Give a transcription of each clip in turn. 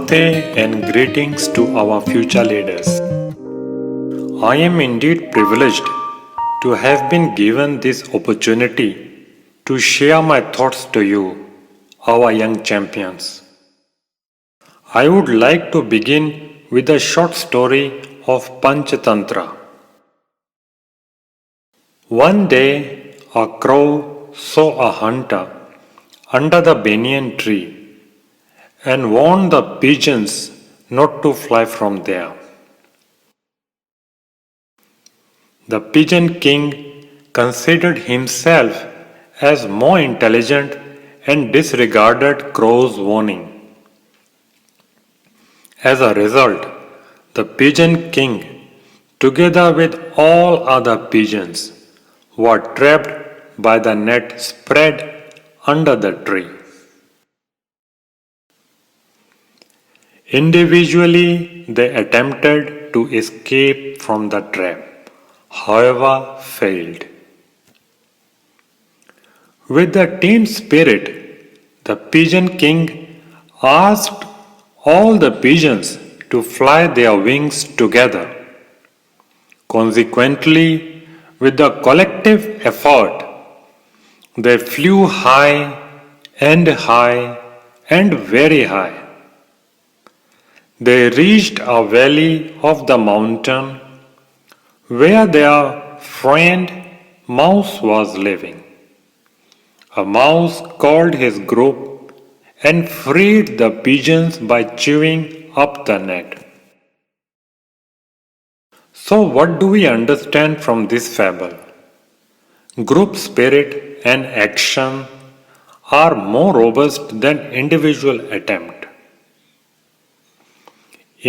Namaste and greetings to our future leaders. I am indeed privileged to have been given this opportunity to share my thoughts to you, our young champions. I would like to begin with a short story of Panchatantra. One day, a crow saw a hunter under the banyan tree and warned the pigeons not to fly from there. The pigeon king considered himself as more intelligent and disregarded Crow's warning. As a result, the pigeon king, together with all other pigeons, were trapped by the net spread under the tree. Individually, they attempted to escape from the trap, however, failed. With the team spirit, the pigeon king asked all the pigeons to fly their wings together. Consequently, with the collective effort, they flew high and very high. They reached a valley of the mountain where their friend Mouse was living. A mouse called his group and freed the pigeons by chewing up the net. So, what do we understand from this fable? Group spirit and action are more robust than individual attempt.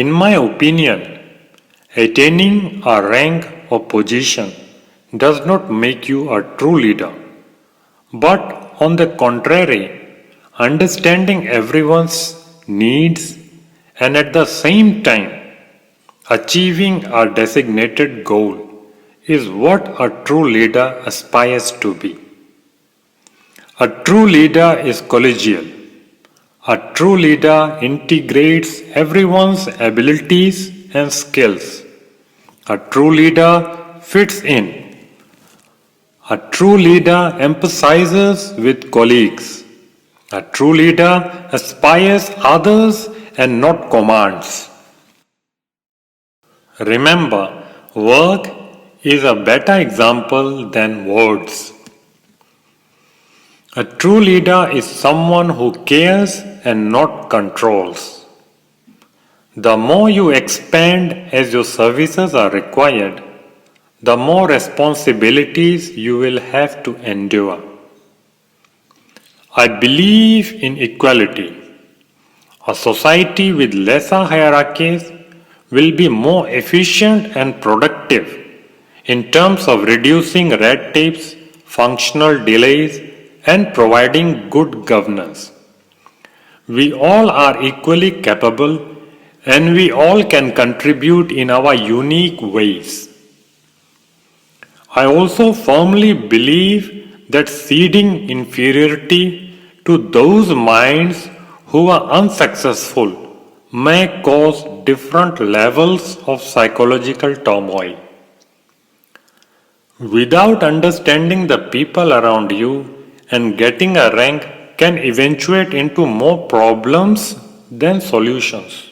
In my opinion, attaining a rank or position does not make you a true leader, but on the contrary, understanding everyone's needs and at the same time achieving a designated goal is what a true leader aspires to be. A true leader is collegial. A true leader integrates everyone's abilities and skills. A true leader fits in. A true leader emphasizes with colleagues. A true leader aspires others and not commands. Remember, work is a better example than words. A true leader is someone who cares and not controls. The more you expand as your services are required, the more responsibilities you will have to endure. I believe in equality. A society with lesser hierarchies will be more efficient and productive in terms of reducing red tapes, functional delays, and providing good governance. We all are equally capable and we all can contribute in our unique ways. I also firmly believe that ceding inferiority to those minds who are unsuccessful may cause different levels of psychological turmoil. Without understanding the people around you, and getting a rank can eventuate into more problems than solutions.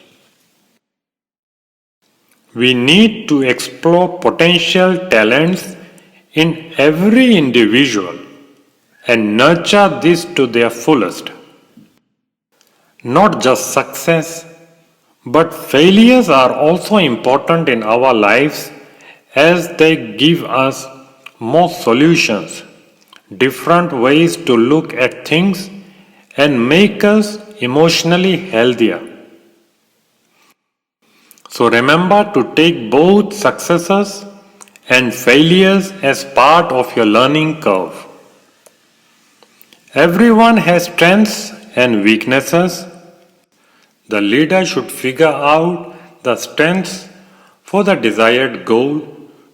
We need to explore potential talents in every individual and nurture this to their fullest. Not just success, but failures are also important in our lives as they give us more solutions, different ways to look at things and make us emotionally healthier. So remember to take both successes and failures as part of your learning curve. Everyone has strengths and weaknesses. The leader should figure out the strengths for the desired goal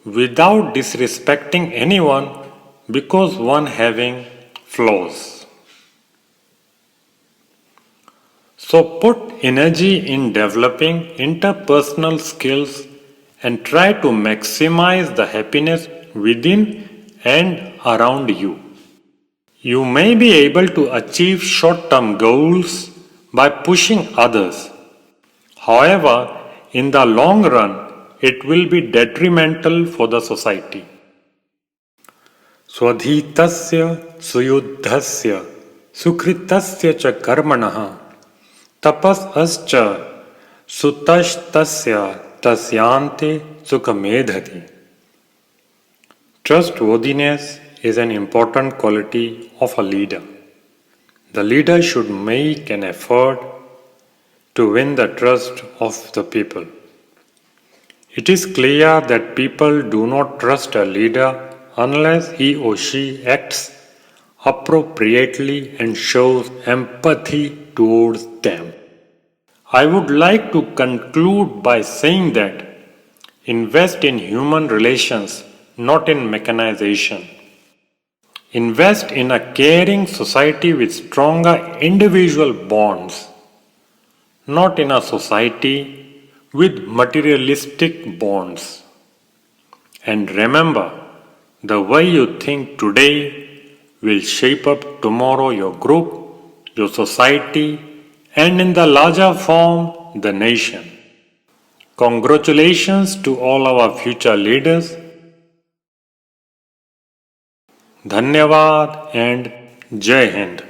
without disrespecting anyone because one having flaws. So put energy in developing interpersonal skills and try to maximize the happiness within and around you. You may be able to achieve short-term goals by pushing others. However, in the long run, it will be detrimental for the society. स्वधीतस्य सुयुद्धस्य सुकृतस्य च कर्मणः तपस्श्च सुतस्तस्य तस्यांते सुखमेधति. Trustworthiness is an important quality of a leader. The leader should make an effort to win the trust of the people. It is clear that people do not trust a leader unless he or she acts appropriately and shows empathy towards them. I would like to conclude by saying that invest in human relations, not in mechanization. Invest in a caring society with stronger individual bonds, not in a society with materialistic bonds. And remember, the way you think today will shape up tomorrow your group, your society, and in the larger form, the nation. Congratulations to all our future leaders. Dhanyavad and Jai Hind.